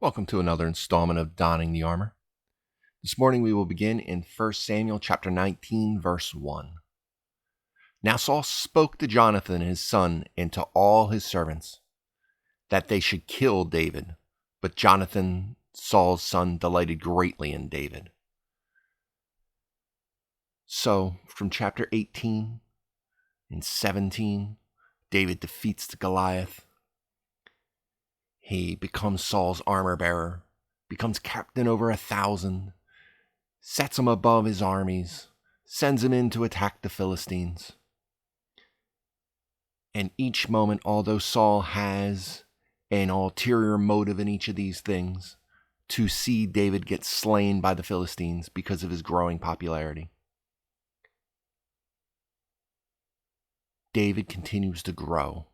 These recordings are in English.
Welcome to another installment of Donning the Armor. This morning we will begin in 1 Samuel chapter 19, verse 1. Now Saul spoke to Jonathan his son and to all his servants, that they should kill David. But Jonathan, Saul's son, delighted greatly in David. So, from chapter 18 and 17, David defeats Goliath. He becomes Saul's armor bearer, becomes captain over 1,000, sets him above his armies, sends him in to attack the Philistines. And each moment, although Saul has an ulterior motive in each of these things, to see David get slain by the Philistines because of his growing popularity, David continues to grow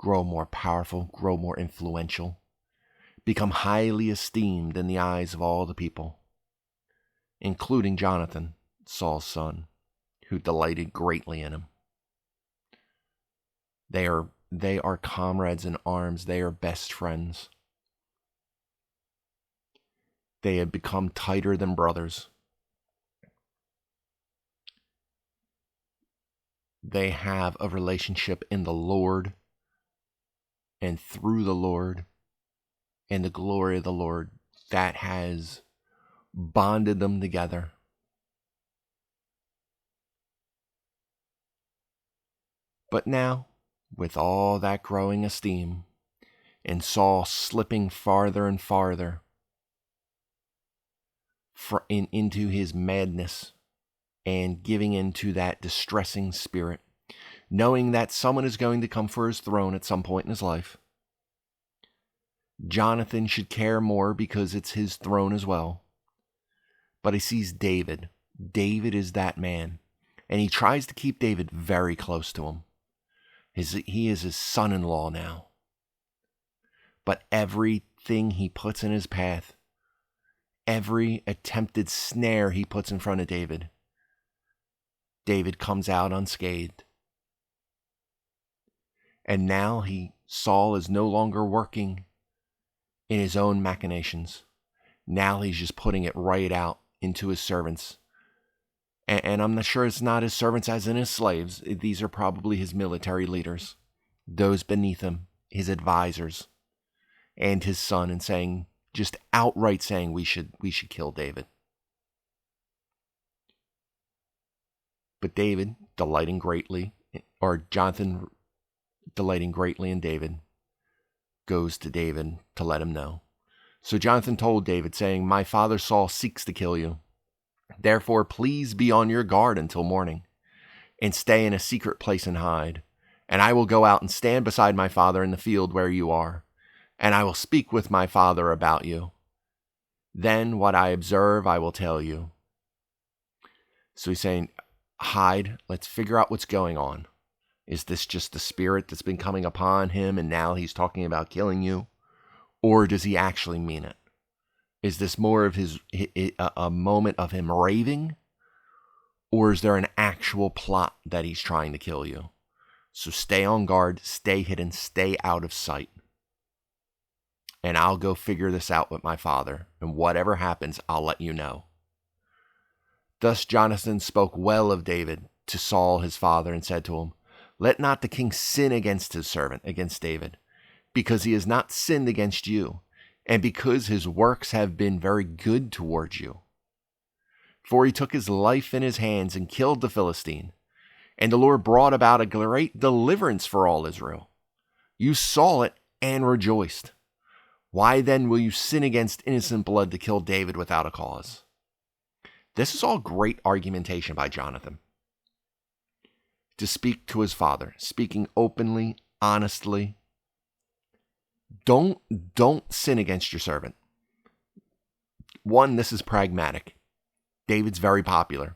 more powerful, grow more influential, become highly esteemed in the eyes of all the people, including Jonathan, Saul's son, who delighted greatly in him. They are comrades in arms. They are best friends. They have become tighter than brothers. They have a relationship in the Lord and through the Lord and the glory of the Lord that has bonded them together. But now, with all that growing esteem, and Saul slipping farther and farther into his madness and giving into that distressing spirit, knowing that someone is going to come for his throne at some point in his life, Jonathan should care more because it's his throne as well. But he sees David. David is that man. And he tries to keep David very close to him. He is his son-in-law now. But everything he puts in his path, every attempted snare he puts in front of David, David comes out unscathed. And now Saul is no longer working in his own machinations. Now he's just putting it right out into his servants. And I'm not sure it's not his servants as in his slaves. These are probably his military leaders, those beneath him, his advisors, and his son, and saying, just outright saying, we should kill David. But David, delighting greatly, or Jonathan delighting greatly in David, goes to David to let him know. So Jonathan told David, saying, my father Saul seeks to kill you. Therefore, please be on your guard until morning, and stay in a secret place and hide. And I will go out and stand beside my father in the field where you are, and I will speak with my father about you. Then what I observe, I will tell you. So he's saying, hide, let's figure out what's going on. Is this just the spirit that's been coming upon him and now he's talking about killing you? Or does he actually mean it? Is this more of a moment of him raving? Or is there an actual plot that he's trying to kill you? So stay on guard, stay hidden, stay out of sight. And I'll go figure this out with my father. And whatever happens, I'll let you know. Thus Jonathan spoke well of David to Saul his father and said to him, let not the king sin against his servant, against David, because he has not sinned against you, and because his works have been very good towards you. For he took his life in his hands and killed the Philistine, and the Lord brought about a great deliverance for all Israel. You saw it and rejoiced. Why then will you sin against innocent blood to kill David without a cause? This is all great argumentation by Jonathan to speak to his father, speaking openly, honestly. Don't sin against your servant. One, this is pragmatic. David's very popular.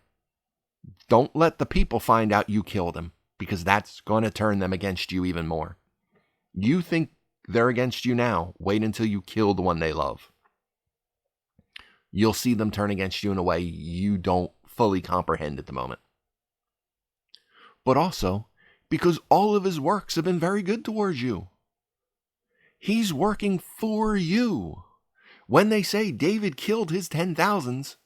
Don't let the people find out you killed him, because that's going to turn them against you even more. You think they're against you now. Wait until you kill the one they love. You'll see them turn against you in a way you don't fully comprehend at the moment. But also because all of his works have been very good towards you. He's working for you. When they say David killed his 10,000s,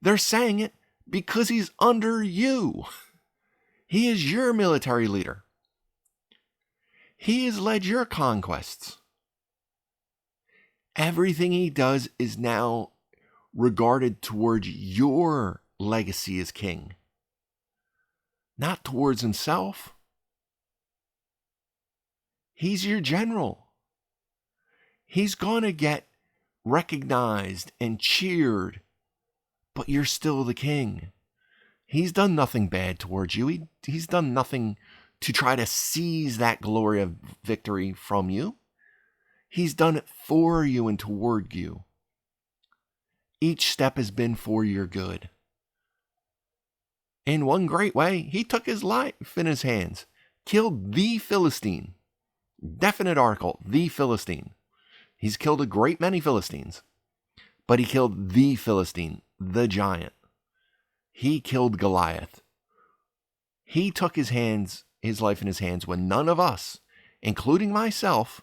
they're saying it because he's under you. He is your military leader. He has led your conquests. Everything he does is now regarded towards your legacy as king, not towards himself. He's your general. He's going to get recognized and cheered, but you're still the king. He's done nothing bad towards you. He's done nothing to try to seize that glory of victory from you. He's done it for you and toward you. Each step has been for your good. In one great way, he took his life in his hands, killed the Philistine. Definite article, the Philistine. He's killed a great many Philistines, but he killed the Philistine, the giant. He killed Goliath. He took his life in his hands when none of us, including myself,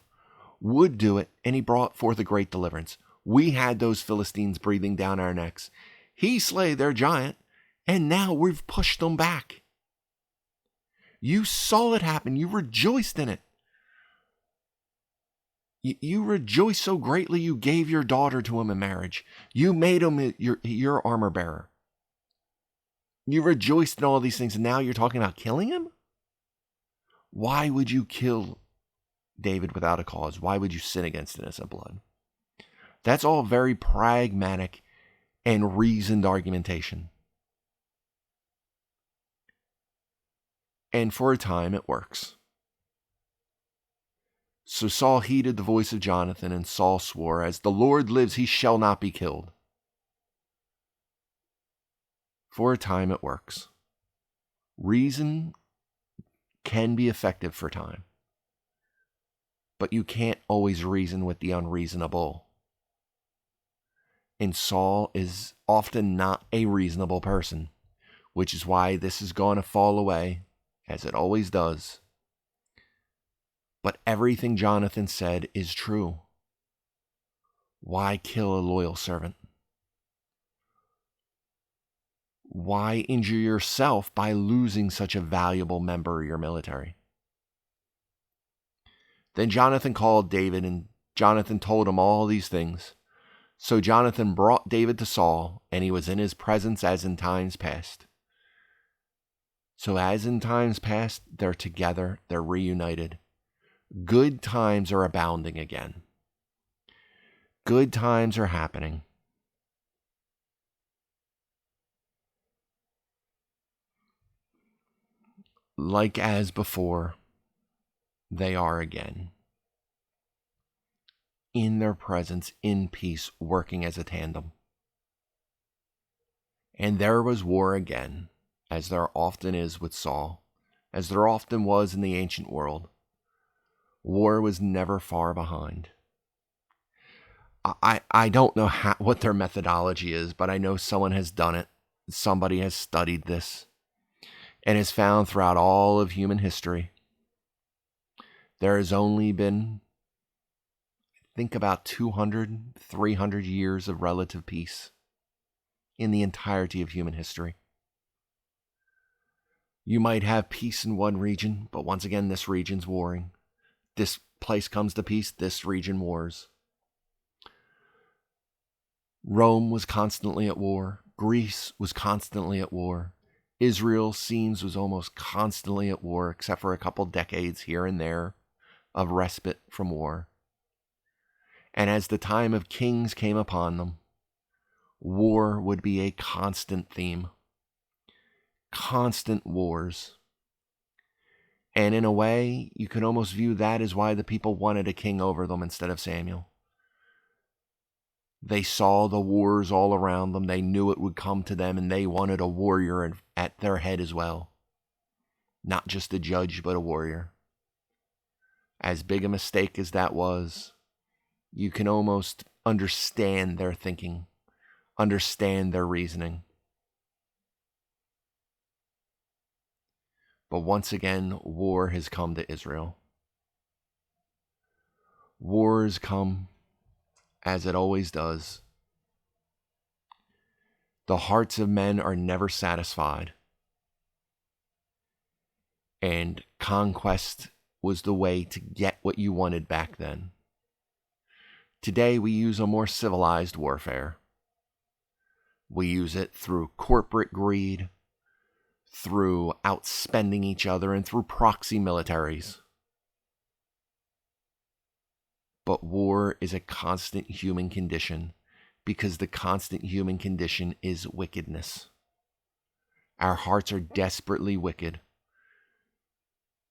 would do it, and he brought forth a great deliverance. We had those Philistines breathing down our necks. He slayed their giant, and now we've pushed them back. You saw it happen. You rejoiced in it. You rejoiced so greatly you gave your daughter to him in marriage. You made him your armor bearer. You rejoiced in all these things, and now you're talking about killing him? Why would you kill David without a cause? Why would you sin against innocent blood? That's all very pragmatic and reasoned argumentation. And for a time, it works. So Saul heeded the voice of Jonathan, and Saul swore, "As the Lord lives, he shall not be killed." For a time, it works. Reason can be effective for time, but you can't always reason with the unreasonable. And Saul is often not a reasonable person, which is why this is going to fall away, as it always does. But everything Jonathan said is true. Why kill a loyal servant? Why injure yourself by losing such a valuable member of your military? Then Jonathan called David, and Jonathan told him all these things. So Jonathan brought David to Saul, and he was in his presence as in times past. So as in times past, they're together, they're reunited. Good times are abounding again. Good times are happening. Like as before, they are again. In their presence, in peace, working as a tandem. And there was war again, as there often is with Saul, as there often was in the ancient world. War was never far behind. I don't know what their methodology is, but I know someone has done it. Somebody has studied this and has found throughout all of human history, there has only been, I think, about 200, 300 years of relative peace in the entirety of human history. You might have peace in one region, but once again, this region's warring. This place comes to peace, this region wars. Rome was constantly at war. Greece was constantly at war. Israel seems was almost constantly at war, except for a couple decades here and there of respite from war. And as the time of kings came upon them, war would be a constant theme. Constant wars. And in a way, you could almost view that as why the people wanted a king over them instead of Samuel. They saw the wars all around them. They knew it would come to them, and they wanted a warrior at their head as well. Not just a judge, but a warrior. As big a mistake as that was, you can almost understand their thinking, understand their reasoning. But once again, war has come to Israel. Wars come, as it always does. The hearts of men are never satisfied. And conquest was the way to get what you wanted back then. Today, we use a more civilized warfare. We use it through corporate greed, through outspending each other, and through proxy militaries. But war is a constant human condition because the constant human condition is wickedness. Our hearts are desperately wicked.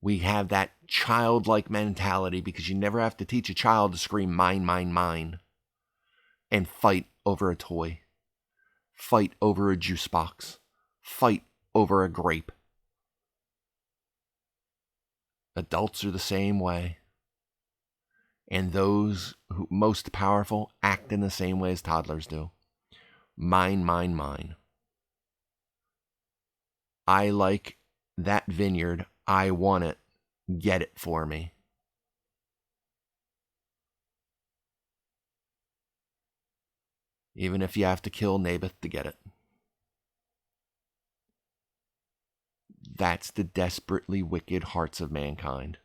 We have that childlike mentality because you never have to teach a child to scream mine, mine, mine and fight over a toy, fight over a juice box, fight over a grape. Adults are the same way. And those who most powerful act in the same way as toddlers do. Mine, mine, mine. I like that vineyard. I want it. Get it for me. Even if you have to kill Naboth to get it. That's the desperately wicked hearts of mankind.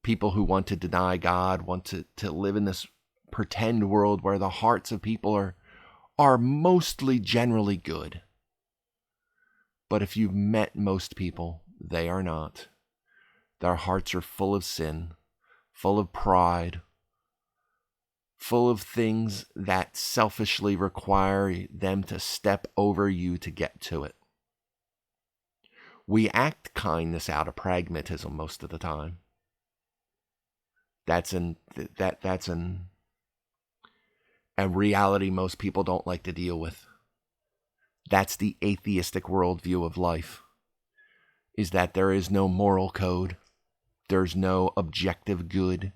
People who want to deny God, want to live in this pretend world where the hearts of people are mostly generally good. But if you've met most people, they are not. Their hearts are full of sin, full of pride, full of things that selfishly require them to step over you to get to it. We act kindness out of pragmatism most of the time. That's a reality most people don't like to deal with. That's the atheistic worldview of life, is that there is no moral code. There's no objective good.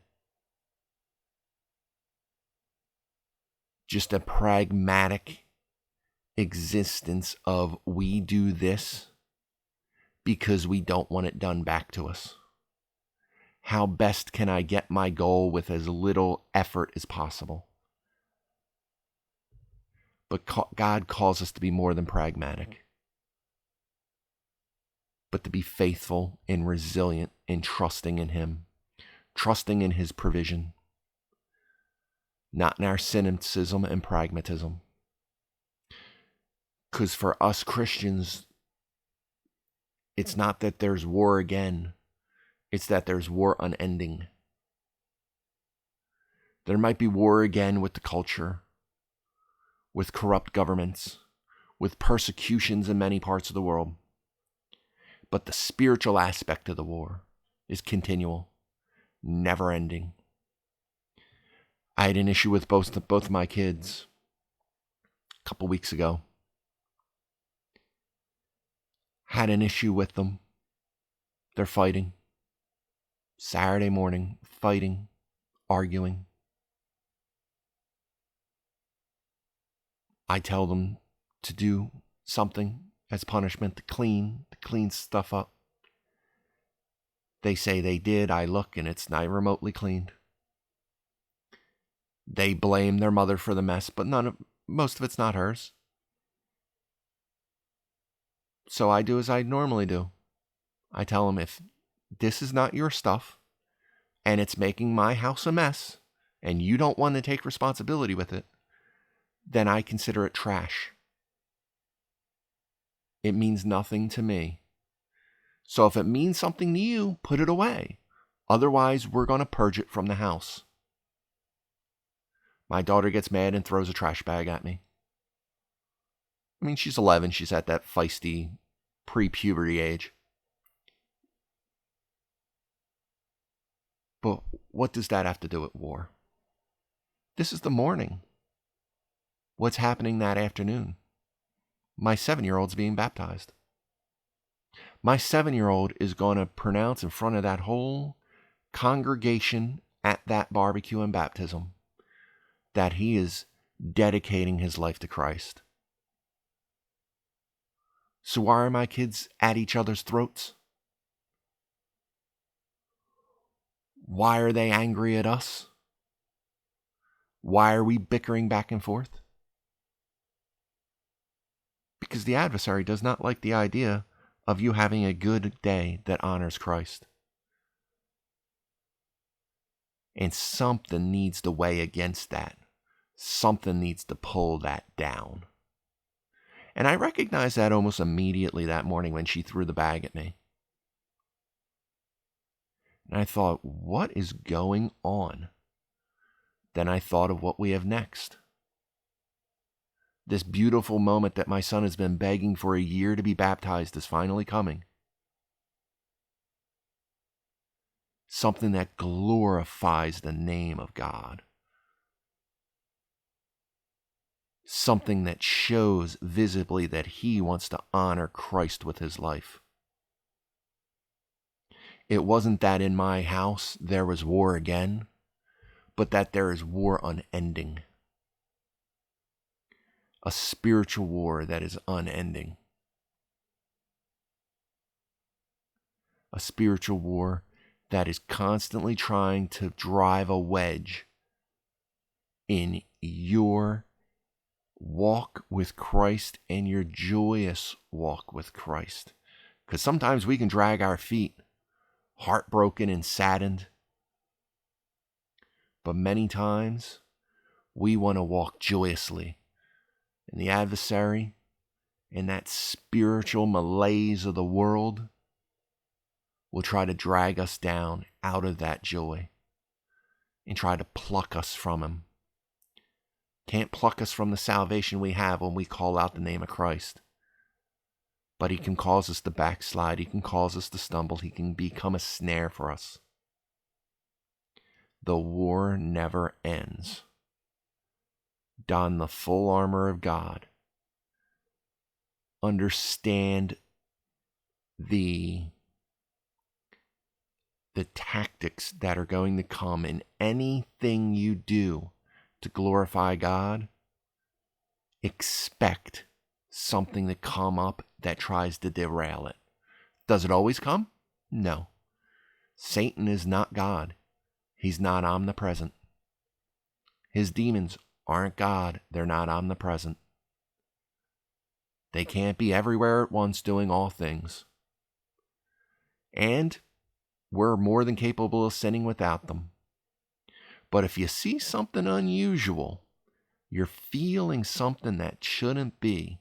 Just a pragmatic existence of we do this because we don't want it done back to us. How best can I get my goal with as little effort as possible? But God calls us to be more than pragmatic, but to be faithful and resilient and trusting in Him, trusting in His provision, not in our cynicism and pragmatism. Because for us Christians, it's not that there's war again, it's that there's war unending. There might be war again with the culture, with corrupt governments, with persecutions in many parts of the world. But the spiritual aspect of the war is continual, never ending. I had an issue with both my kids a couple weeks ago. Had an issue with them. They're fighting. Saturday morning, fighting, arguing. I tell them to do something as punishment to clean stuff up. They say they did. I look and it's not remotely cleaned. They blame their mother for the mess, but most of it's not hers. So I do as I normally do. I tell them, if this is not your stuff and it's making my house a mess and you don't want to take responsibility with it, then I consider it trash. It means nothing to me. So if it means something to you, put it away. Otherwise, we're going to purge it from the house. My daughter gets mad and throws a trash bag at me. I mean, she's 11. She's at that feisty pre-puberty age. But what does that have to do with war? This is the morning. What's happening that afternoon? My 7-year-old's being baptized. My 7-year-old is going to pronounce in front of that whole congregation at that barbecue and baptism that he is dedicating his life to Christ. So why are my kids at each other's throats? Why are they angry at us? Why are we bickering back and forth? Because the adversary does not like the idea of you having a good day that honors Christ. And something needs to weigh against that. Something needs to pull that down. And I recognized that almost immediately that morning when she threw the bag at me. And I thought, what is going on? Then I thought of what we have next. This beautiful moment that my son has been begging for a year to be baptized is finally coming. Something that glorifies the name of God. Something that shows visibly that he wants to honor Christ with his life. It wasn't that in my house there was war again, but that there is war unending. A spiritual war that is unending. A spiritual war that is constantly trying to drive a wedge in your walk with Christ and your joyous walk with Christ. Because sometimes we can drag our feet, heartbroken and saddened. But many times we want to walk joyously. And the adversary, in that spiritual malaise of the world, will try to drag us down out of that joy and try to pluck us from him. Can't pluck us from the salvation we have when we call out the name of Christ. But he can cause us to backslide. He can cause us to stumble. He can become a snare for us. The war never ends. Don the full armor of God. Understand the tactics that are going to come in anything you do to glorify God. Expect something to come up that tries to derail it. Does it always come? No. Satan is not God. He's not omnipresent. His demons aren't God. They're not omnipresent. They can't be everywhere at once doing all things. And we're more than capable of sinning without them. But if you see something unusual, you're feeling something that shouldn't be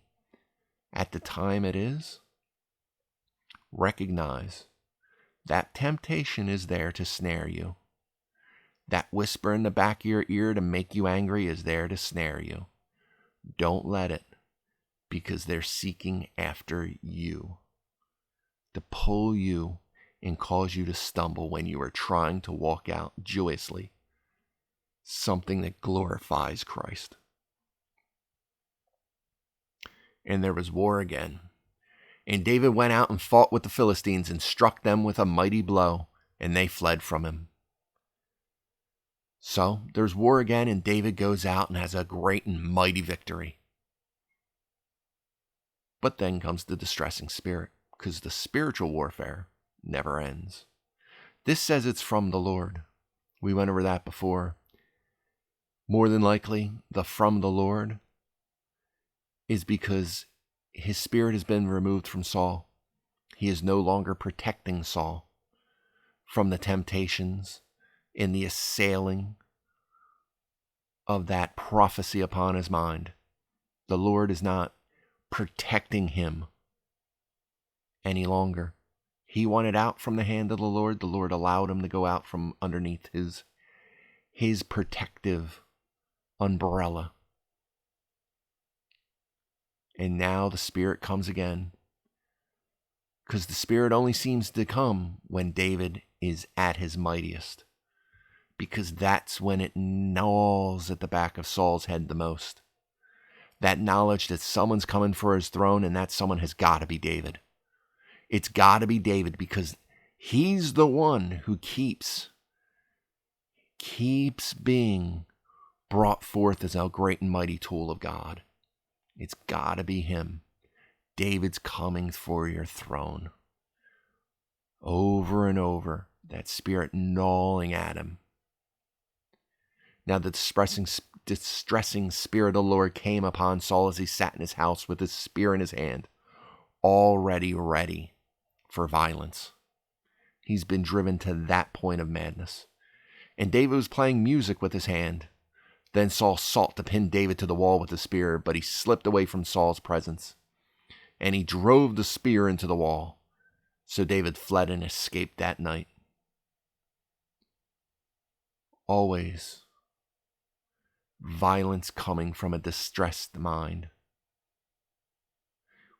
at the time it is, recognize that temptation is there to snare you. That whisper in the back of your ear to make you angry is there to snare you. Don't let it, because they're seeking after you, to pull you and cause you to stumble when you are trying to walk out joyously something that glorifies Christ. And there was war again. And David went out and fought with the Philistines and struck them with a mighty blow, and they fled from him. So there's war again, and David goes out and has a great and mighty victory. But then comes the distressing spirit, because the spiritual warfare never ends. This says it's from the Lord. We went over that before. More than likely, the from the Lord is because his spirit has been removed from Saul. He is no longer protecting Saul from the temptations and the assailing of that prophecy upon his mind. The Lord is not protecting him any longer. He wanted out from the hand of the Lord. The Lord allowed him to go out from underneath his protective umbrella. And now the Spirit comes again. Because the Spirit only seems to come when David is at his mightiest. Because that's when it gnaws at the back of Saul's head the most. That knowledge that someone's coming for his throne, and that someone has got to be David. It's got to be David, because he's the one who keeps being brought forth as a great and mighty tool of God. It's got to be him. David's coming for your throne. Over and over, that spirit gnawing at him. Now the distressing spirit of the Lord came upon Saul as he sat in his house with his spear in his hand, already ready for violence. He's been driven to that point of madness. And David was playing music with his hand. Then Saul sought to pin David to the wall with the spear, but he slipped away from Saul's presence, and he drove the spear into the wall. So David fled and escaped that night. Always violence coming from a distressed mind.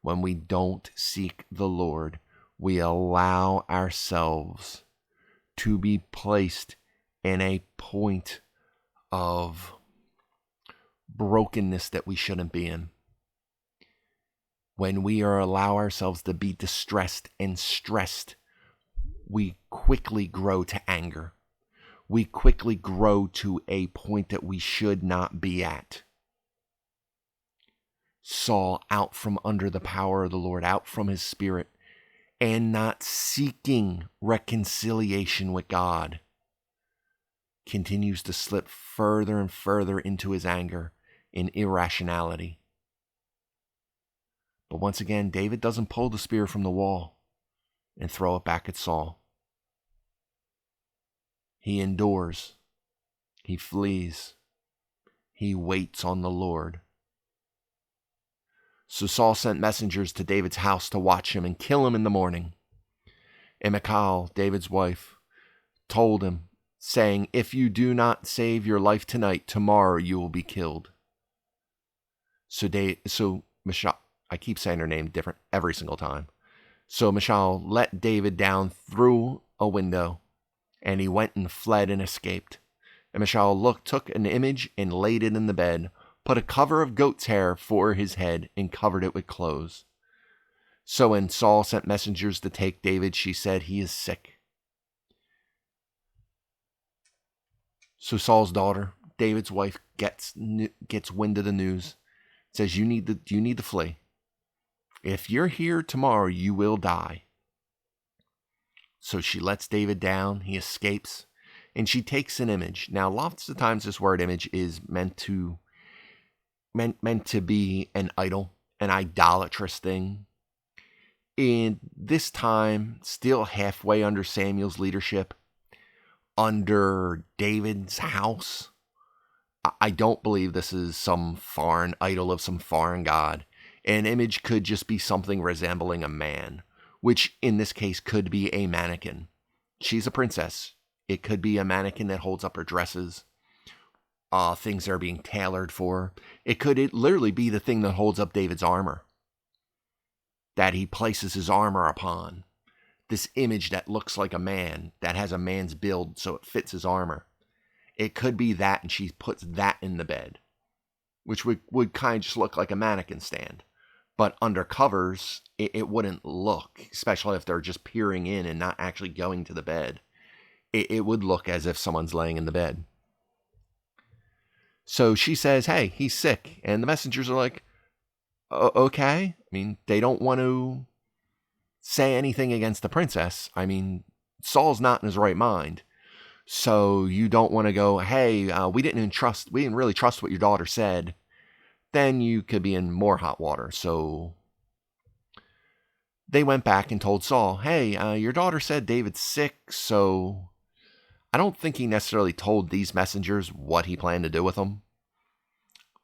When we don't seek the Lord, we allow ourselves to be placed in a point of brokenness that we shouldn't be in. When we allow ourselves to be distressed and stressed, we quickly grow to anger. We quickly grow to a point that we should not be at. Saul, out from under the power of the Lord, out from his spirit, and not seeking reconciliation with God, continues to slip further and further into his anger and irrationality. But once again, David doesn't pull the spear from the wall and throw it back at Saul. He endures. He flees. He waits on the Lord. So Saul sent messengers to David's house to watch him and kill him in the morning. And Michal, David's wife, told him, saying, "If you do not save your life tonight, tomorrow you will be killed." So Michal, I keep saying her name different every single time. So Michal let David down through a window, and he went and fled and escaped. And Michal took an image and laid it in the bed, put a cover of goat's hair for his head, and covered it with clothes. So when Saul sent messengers to take David, she said, "He is sick." So Saul's daughter, David's wife, gets wind of the news, says, you need to flee. If you're here tomorrow, you will die." So she lets David down. He escapes, and she takes an image. Now, lots of times this word image is meant to be an idol, an idolatrous thing. And this time, still halfway under Samuel's leadership, under David's house, I don't believe this is some foreign idol of some foreign god. An image could just be something resembling a man, which in this case could be a mannequin. She's a princess. It could be a mannequin that holds up her dresses, things that are being tailored for. It literally be the thing that holds up David's armor, that he places his armor upon. This image that looks like a man, that has a man's build so it fits his armor. It could be that, and she puts that in the bed, which would kind of just look like a mannequin stand. But under covers, it wouldn't look, especially if they're just peering in and not actually going to the bed. It would look as if someone's laying in the bed. So she says, "Hey, he's sick." And the messengers are like, "Okay." I mean, they don't want to say anything against the princess. I mean, Saul's not in his right mind. So you don't want to go, "Hey, we didn't really trust what your daughter said." Then you could be in more hot water. So they went back and told Saul, "Hey, your daughter said David's sick." So I don't think he necessarily told these messengers what he planned to do with them.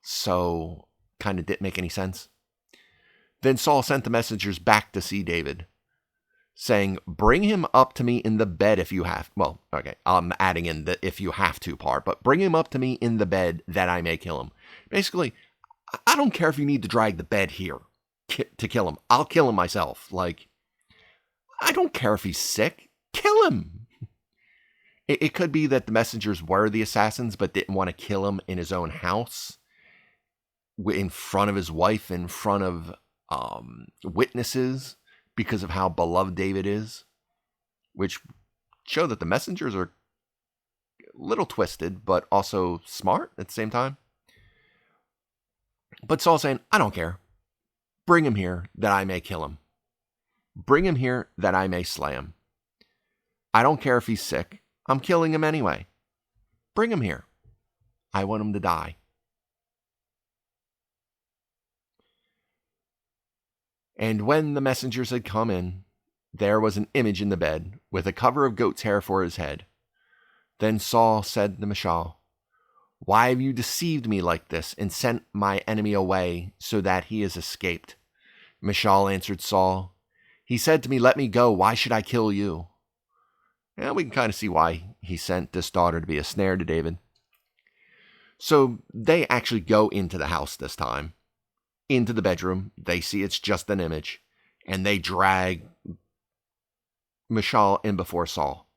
So kind of didn't make any sense. Then Saul sent the messengers back to see David, saying, "Bring him up to me in the bed if you have." Well, okay, I'm adding in the "if you have to" part, but bring him up to me in the bed that I may kill him. Basically, I don't care if you need to drag the bed here to kill him. I'll kill him myself. Like, I don't care if he's sick. Kill him. It could be that the messengers were the assassins, but didn't want to kill him in his own house, in front of his wife, in front of witnesses, because of how beloved David is, which show that the messengers are a little twisted, but also smart at the same time. But Saul's saying, "I don't care. Bring him here that I may kill him. Bring him here that I may slay him." I don't care if he's sick. I'm killing him anyway. Bring him here. I want him to die. And when the messengers had come in, there was an image in the bed, with a cover of goat's hair for his head. Then Saul said to Michal, "Why have you deceived me like this, and sent my enemy away, so that he has escaped?" Michal answered Saul, "He said to me, 'Let me go. Why should I kill you?'" And we can kind of see why he sent this daughter to be a snare to David. So they actually go into the house this time, into the bedroom. They see it's just an image, and they drag Michal in before Saul,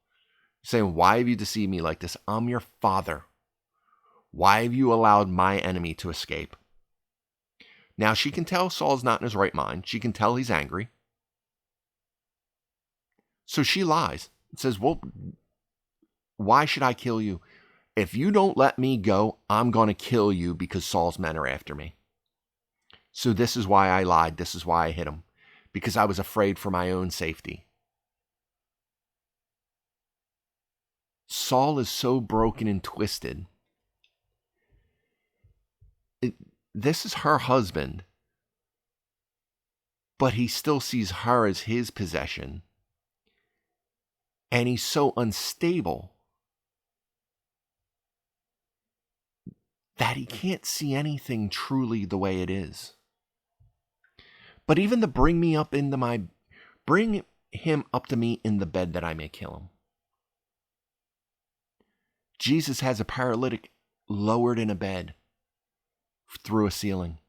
saying, "Why have you deceived me like this? I'm your father. Why have you allowed my enemy to escape?" Now she can tell Saul's not in his right mind. She can tell he's angry. So she lies and says, "Well, why should I kill you? If you don't let me go, I'm going to kill you because Saul's men are after me. So this is why I lied. This is why I hit him, because I was afraid for my own safety." Saul is so broken and twisted. This is her husband, but he still sees her as his possession. And he's so unstable that he can't see anything truly the way it is. But even to bring him up to me in the bed that I may kill him. Jesus has a paralytic lowered in a bed through a ceiling,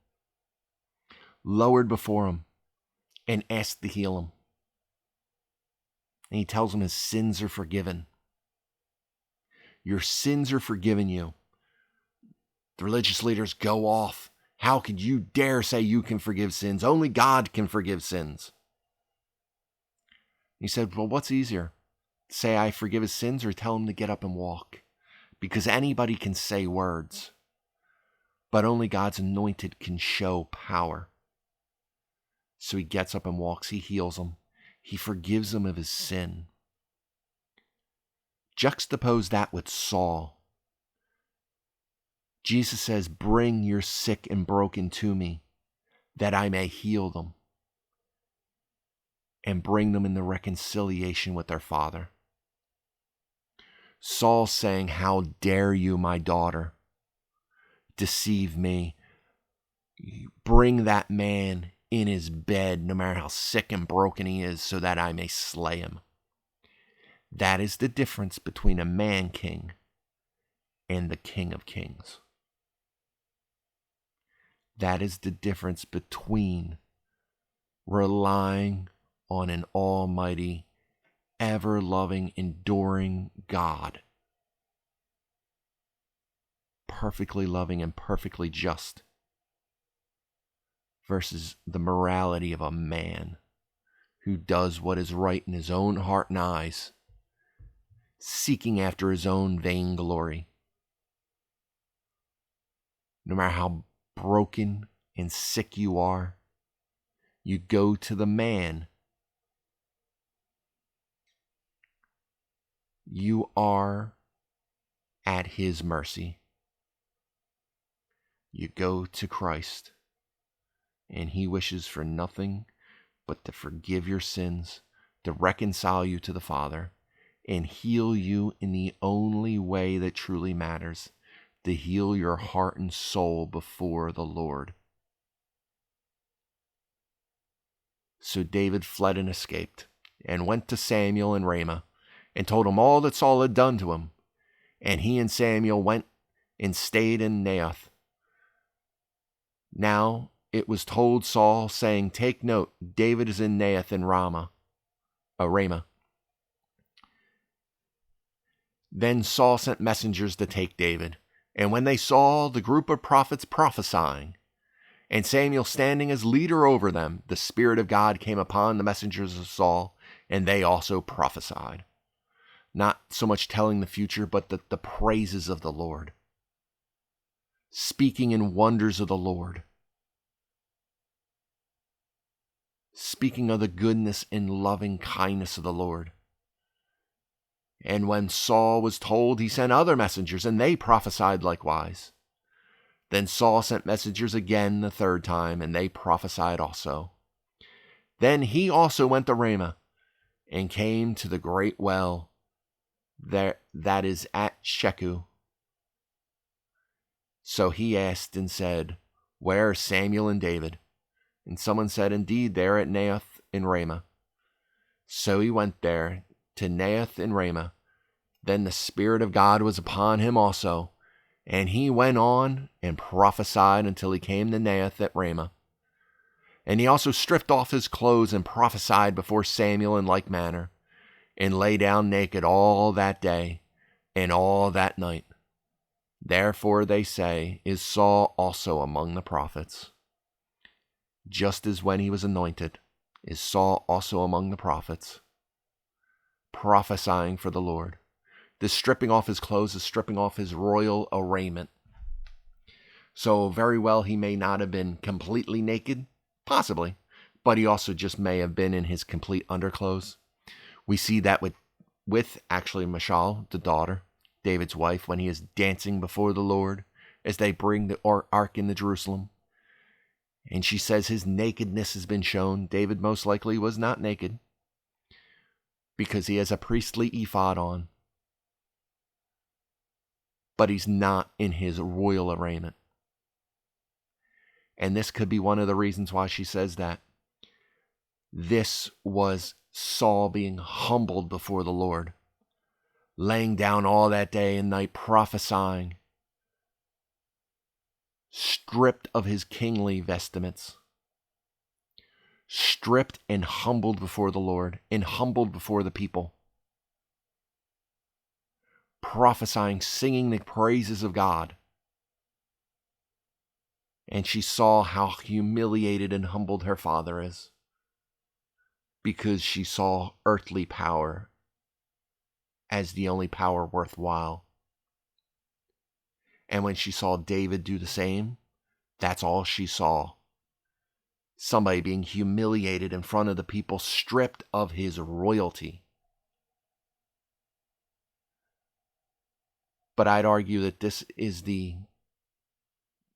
lowered before him, and asked to heal him. And he tells him his sins are forgiven. Your sins are forgiven you. The religious leaders go off. How could you dare say you can forgive sins? Only God can forgive sins. He said, well, what's easier? Say I forgive his sins or tell him to get up and walk? Because anybody can say words, but only God's anointed can show power. So he gets up and walks. He heals him. He forgives him of his sin. Juxtapose that with Saul. Jesus says, "Bring your sick and broken to me, that I may heal them and bring them in the reconciliation with their Father." Saul saying, "How dare you, my daughter, deceive me? Bring that man in his bed, no matter how sick and broken he is, so that I may slay him." That is the difference between a man king and the King of Kings. That is the difference between relying on an almighty, ever-loving, enduring God, perfectly loving and perfectly just, versus the morality of a man who does what is right in his own heart and eyes, seeking after his own vainglory. No matter how broken and sick you are, you go to the man. You are at his mercy. You go to Christ, and he wishes for nothing but to forgive your sins, to reconcile you to the Father, and heal you in the only way that truly matters, to heal your heart and soul before the Lord. So David fled and escaped, and went to Samuel in Ramah, and told him all that Saul had done to him. And he and Samuel went and stayed in Naioth. Now it was told Saul, saying, "Take note, David is in Naioth in Ramah." Then Saul sent messengers to take David. And when they saw the group of prophets prophesying, and Samuel standing as leader over them, the Spirit of God came upon the messengers of Saul, and they also prophesied. Not so much telling the future, but the praises of the Lord. Speaking in wonders of the Lord. Speaking of the goodness and loving kindness of the Lord. And when Saul was told, he sent other messengers, and they prophesied likewise. Then Saul sent messengers again the third time, and they prophesied also. Then he also went to Ramah, and came to the great well there that is at Sheku. So he asked and said, Where are Samuel and David? And someone said, Indeed, they are at Naioth in Ramah. So he went there to Naioth in Ramah. Then the Spirit of God was upon him also, and he went on and prophesied until he came to Naioth at Ramah. And he also stripped off his clothes and prophesied before Samuel in like manner, and lay down naked all that day and all that night. Therefore they say, Is Saul also among the prophets? Just as when he was anointed, is Saul also among the prophets, prophesying for the Lord. This stripping off his clothes is stripping off his royal arraignment. So very well he may not have been completely naked, possibly, but he also just may have been in his complete underclothes. We see that with actually Michal, the daughter, David's wife, when he is dancing before the Lord as they bring the ark into Jerusalem. And she says his nakedness has been shown. David most likely was not naked because he has a priestly ephod on. But he's not in his royal arraignment. And this could be one of the reasons why she says that. This was Saul being humbled before the Lord, laying down all that day and night prophesying, stripped of his kingly vestments, stripped and humbled before the Lord, and humbled before the people, prophesying, singing the praises of God. And she saw how humiliated and humbled her father is, because she saw earthly power as the only power worthwhile. And when she saw David do the same, that's all she saw. Somebody being humiliated in front of the people, stripped of his royalty. But I'd argue that this is the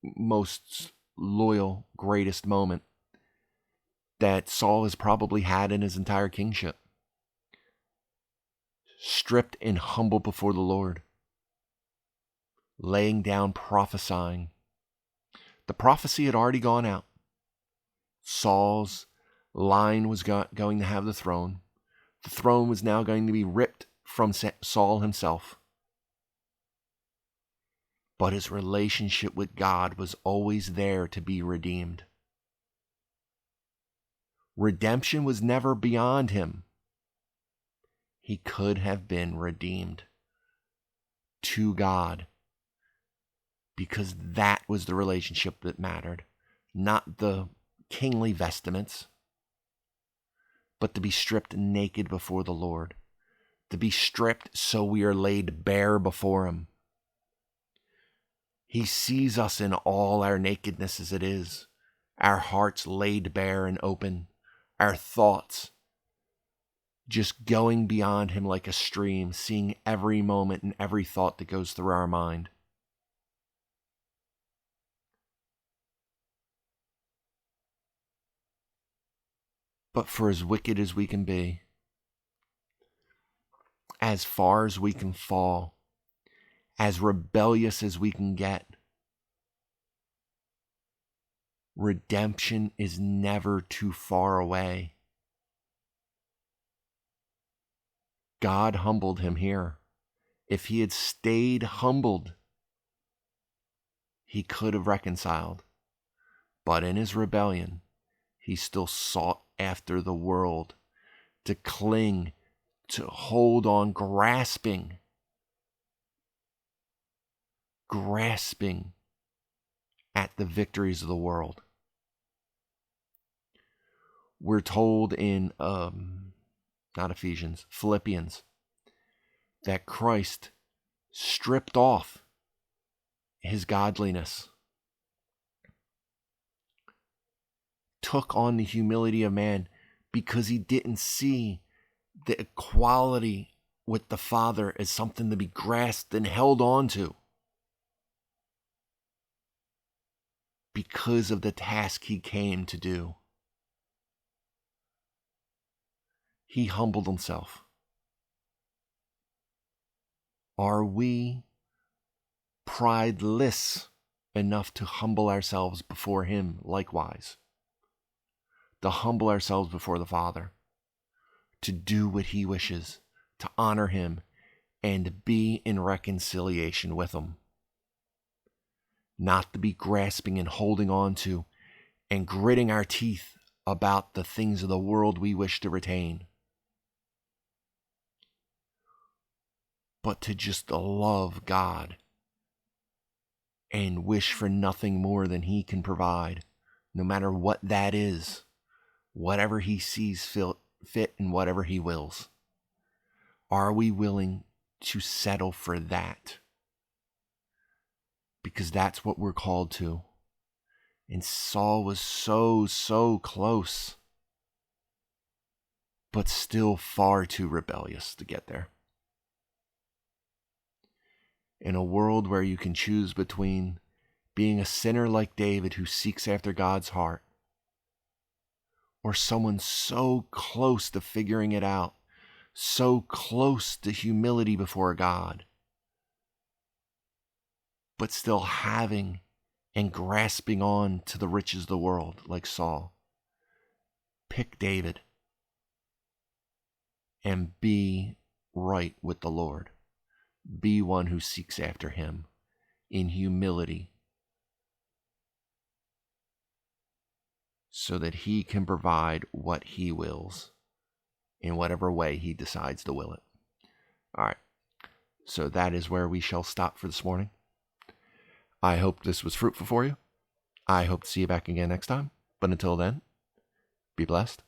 most loyal, greatest moment that Saul has probably had in his entire kingship. Stripped and humbled before the Lord, laying down, prophesying. The prophecy had already gone out. Saul's line was going to have the throne. The throne was now going to be ripped from Saul himself. But his relationship with God was always there to be redeemed. Redemption was never beyond him. He could have been redeemed to God, because that was the relationship that mattered, not the kingly vestments, but to be stripped naked before the Lord, to be stripped so we are laid bare before him. He sees us in all our nakedness as it is, our hearts laid bare and open, our thoughts just going beyond him like a stream, seeing every moment and every thought that goes through our mind. But for as wicked as we can be, as far as we can fall, as rebellious as we can get, redemption is never too far away. God humbled him here. If he had stayed humbled, he could have reconciled. But in his rebellion, he still sought after the world, to cling, to hold on, grasping at the victories of the world. We're told in Philippians, that Christ stripped off his godliness, took on the humility of man, because he didn't see the equality with the Father as something to be grasped and held on to because of the task he came to do. He humbled himself. Are we prideless enough to humble ourselves before him likewise? To humble ourselves before the Father, to do what he wishes, to honor him, and be in reconciliation with him. Not to be grasping and holding on to and gritting our teeth about the things of the world we wish to retain, but to just love God and wish for nothing more than he can provide, no matter what that is, whatever he sees fit and whatever he wills. Are we willing to settle for that? Because that's what we're called to. And Saul was so close, but still far too rebellious to get there. In a world where you can choose between being a sinner like David who seeks after God's heart, or someone so close to figuring it out, so close to humility before God, but still having and grasping on to the riches of the world like Saul. Pick David and be right with the Lord. Be one who seeks after him in humility so that he can provide what he wills in whatever way he decides to will it. All right, so that is where we shall stop for this morning. I hope this was fruitful for you. I hope to see you back again next time. But until then, be blessed.